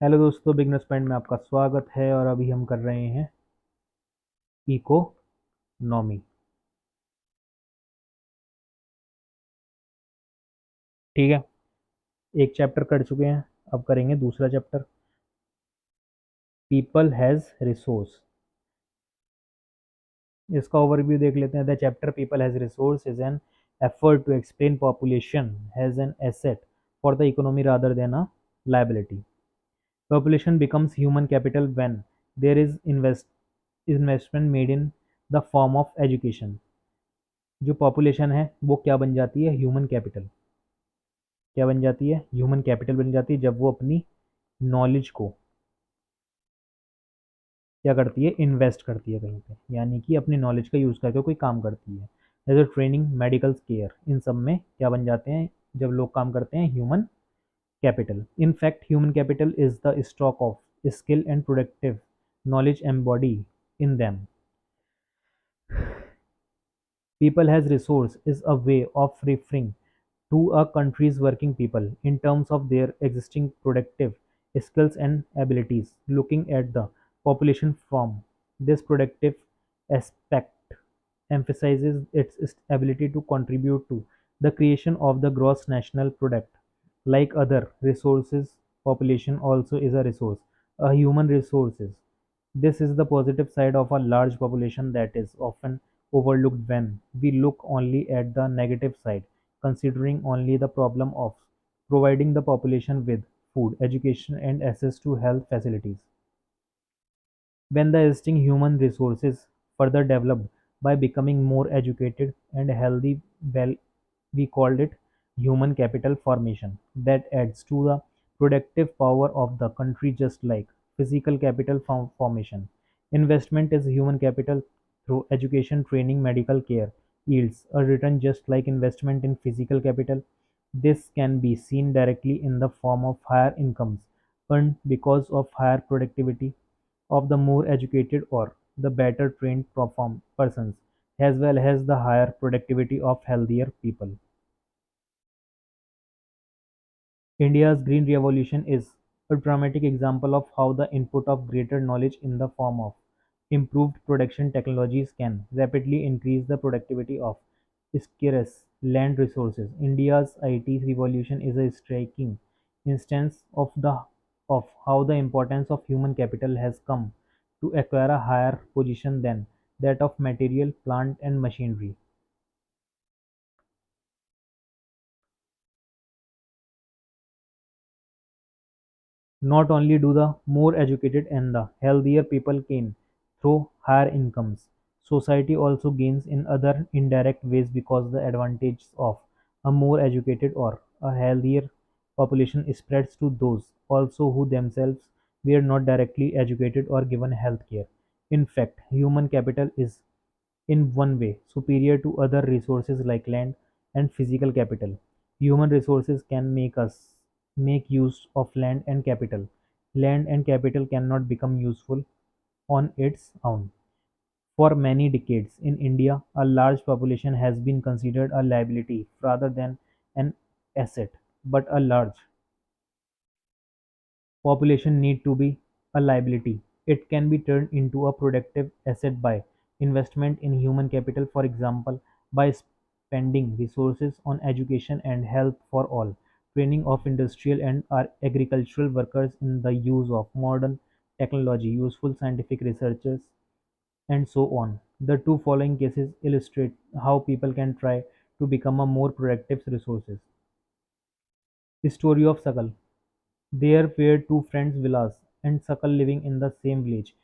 Hello दोस्तों, beginners point में आपका स्वागत है। और अभी हम कर रहे हैं इकोनॉमी। ठीक है। एक चैप्टर कर चुके हैं, अब करेंगे दूसरा चैप्टर। People as resource. इसका ओवरव्यू देख लेते हैं। The chapter people as resource is an effort to explain population as an asset for the economy rather than a liability. Population becomes human capital when there is investment made in the form of education. जो population है वो क्या बन जाती है? Human capital. क्या बन जाती है? ह्यूमन कैपिटल बन जाती है जब वो अपनी नॉलेज को क्या करती है? इन्वेस्ट करती है कहीं पे, यानी कि अपनी नॉलेज का यूज़ करके कोई काम करती है। जैसे ट्रेनिंग, मेडिकल केयर, इन सब में क्या बन जाते हैं जब लोग काम करते हैं? Human capital. In fact human capital is the stock of skill and productive knowledge embodied in them. People has resource is a way of referring to a country's working people in terms of their existing productive skills and abilities. Looking at the population from this productive aspect emphasizes its ability to contribute to the creation of the gross national product. Like other resources, population also is a resource, a human resources. This is the positive side of a large population that is often overlooked when we look only at the negative side, considering only the problem of providing the population with food, education, and access to health facilities. When the existing human resources further developed by becoming more educated and healthy, well, we called it human capital formation. That adds to the productive power of the country, just like physical capital formation. Investment is human capital through education, training, medical care yields a return just like investment in physical capital. This can be seen directly in the form of higher incomes earned because of higher productivity of the more educated or the better trained persons, as well as the higher productivity of healthier people. India's Green Revolution is a dramatic example of how the input of greater knowledge in the form of improved production technologies can rapidly increase the productivity of scarce land resources. India's IT revolution is a striking instance of how the importance of human capital has come to acquire a higher position than that of material, plant and machinery. Not only do the more educated and the healthier people gain through higher incomes, society also gains in other indirect ways because the advantages of a more educated or a healthier population spreads to those also who themselves were not directly educated or given health care. In fact, human capital is in one way superior to other resources like land and physical capital. Human resources can make us make use of land and capital. Land and capital cannot become useful on its own. For many decades in India, a large population has been considered a liability rather than an asset. But a large population need to be a liability. It can be turned into a productive asset by investment in human capital, for example, by spending resources on education and health for all, training of industrial and agricultural workers in the use of modern technology, useful scientific researchers, and so on. The two following cases illustrate how people can try to become a more productive resources. Story of Sakal. There were two friends Vilas and Sakal living in the same village,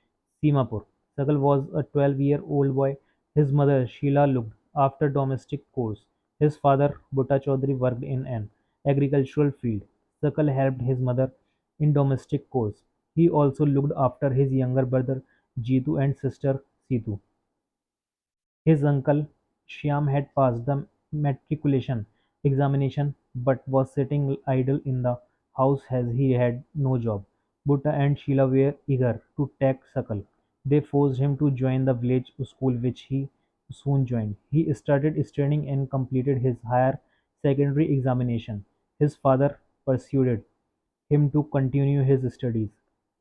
Simapur. Sakal was a 12-year-old boy. His mother Sheila looked after domestic chores. His father Butta Chaudhary worked in an agricultural field. Sakal helped his mother in domestic chores. He also looked after his younger brother Jitu and sister Situ. His uncle Shyam had passed the matriculation examination but was sitting idle in the house as he had no job. Bhutta and Sheila were eager to take Sakal. They forced him to join the village school, which he soon joined. He started studying and completed his higher secondary examination. His father pursued him to continue his studies.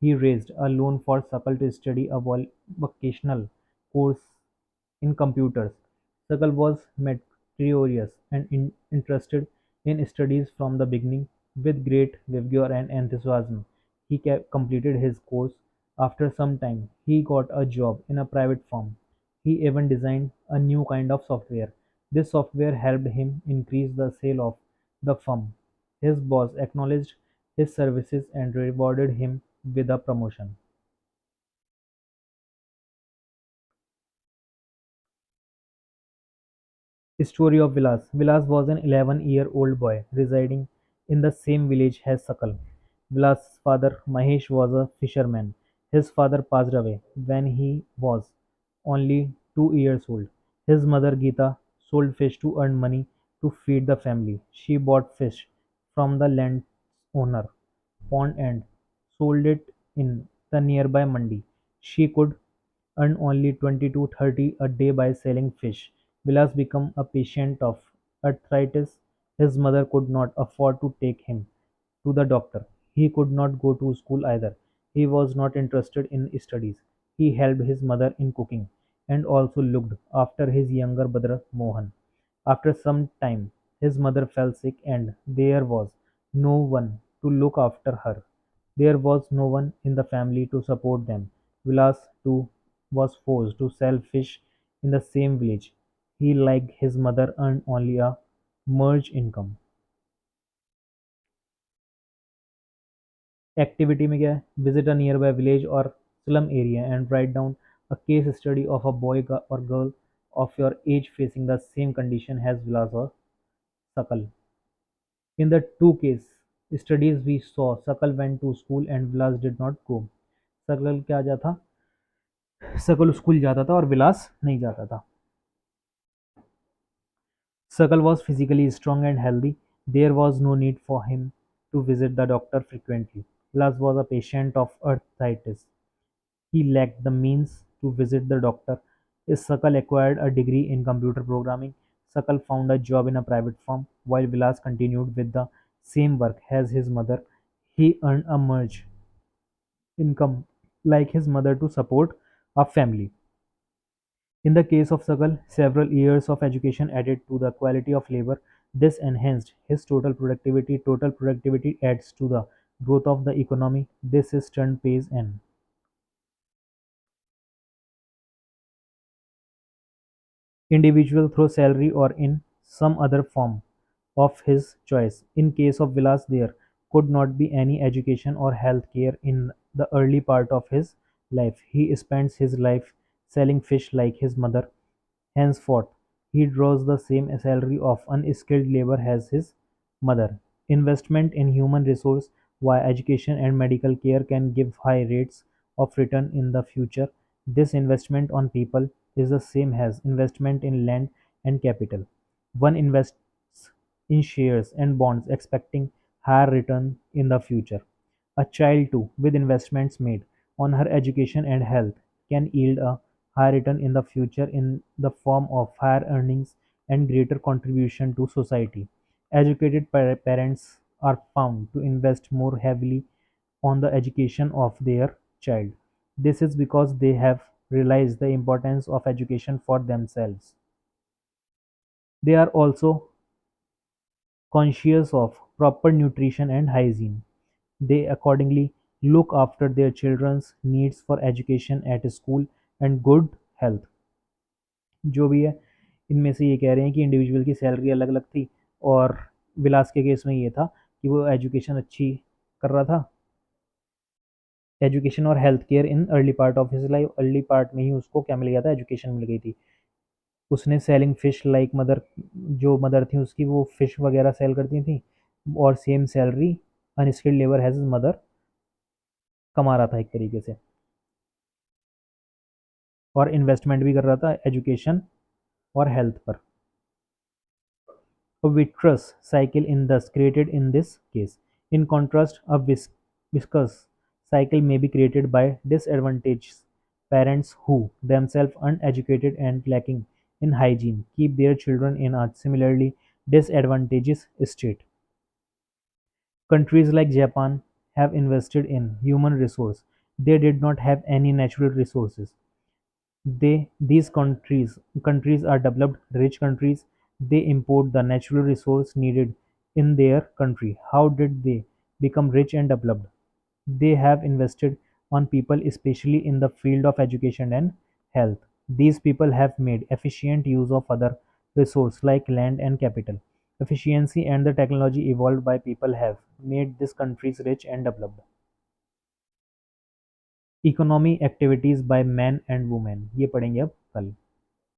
He raised a loan for Sakal to study a vocational course in computers. Sakal was meticulous and interested in studies from the beginning. With great vigor and enthusiasm, he completed his course. After some time, he got a job in a private firm. He even designed a new kind of software. This software helped him increase the sale of the firm. His boss acknowledged his services and rewarded him with a promotion. Story of Vilas. Vilas was an 11-year-old boy residing in the same village as Sakal. Vilas's father Mahesh was a fisherman. His father passed away when he was only 2 years old. His mother Geeta sold fish to earn money to feed the family. She bought fish from the land's owner pond and sold it in the nearby mandi. She could earn only 20 to 30 a day by selling fish. Vilas became a patient of arthritis. His mother could not afford to take him to the doctor. He could not go to school either. He was not interested in studies. He helped his mother in cooking and also looked after his younger brother Mohan. After some time, his mother fell sick and there was no one to look after her. There was no one in the family to support them. Vilas too was forced to sell fish in the same village. He, like his mother, earned only a merge income. Activity में क्या है? Visit a nearby village और slum area and write down a case study of a boy और girl of your age facing the same condition as Vilas or Sakal. In the two case studies we saw, Sakal went to school and Vilas did not go. सकल क्या जाता सकल school जाता था और विलास नहीं जाता था. Sakal was physically strong and healthy. There was no need for him to visit the doctor frequently. Vilas was a patient of arthritis. He lacked the means to visit the doctor. Sakal acquired a degree in computer programming. Sakal found a job in a private firm, while Vilas continued with the same work as his mother. He earned a merge income like his mother to support a family. In the case of Sakal, several years of education added to the quality of labor. This enhanced his total productivity. Total productivity adds to the growth of the economy. This is turn pays an individual through salary or in some other form of his choice. In case of Vilas, there could not be any education or health care in the early part of his life. He spends his life selling fish like his mother. Henceforth, he draws the same salary of unskilled labor as his mother. Investment in human resource via education and medical care can give high rates of return in the future. This investment on people is the same as investment in land and capital. One invests in shares and bonds expecting higher return in the future. A child too, with investments made on her education and health, can yield a high return in the future in the form of higher earnings and greater contribution to society. Educated parents are found to invest more heavily on the education of their child. This is because they have realized the importance of education for themselves. They are also conscious of proper nutrition and hygiene. They accordingly look after their children's needs for education at school and good health. जो भी है, इनमें से ये कह रहे हैं कि इंडिविजुअल की सैलरी अलग-अलग थी और विलास के केस में ये था कि वो एजुकेशन अच्छी कर रहा था, एजुकेशन और health care in early part of his life. Early part में ही उसको क्या मिल गया था, एजुकेशन मिल गई थी. उसने सेलिंग फिश लाइक मदर, जो मदर थी उसकी वो फिश वगैरह सेल करती थी और same salary unskilled labour has mother कमा रहा था एक तरीके से, और इन्वेस्टमेंट भी कर रहा था एजुकेशन और हेल्थ पर. A vitreous cycle is thus created in this case. In contrast, a viscous cycle may be created by disadvantaged parents who, themselves uneducated and lacking in hygiene, keep their children in a similarly disadvantageous state. Countries like Japan have invested in human resource. They did not have any natural resources. These countries are developed rich countries. They import the natural resource needed in their country. How did they become rich and developed? They have invested on people, especially in the field of education and health. These people have made efficient use of other resources like land and capital. Efficiency and the technology evolved by people have made these countries rich and developed. Economy activities by man and women ये पढ़ेंगे अब कल.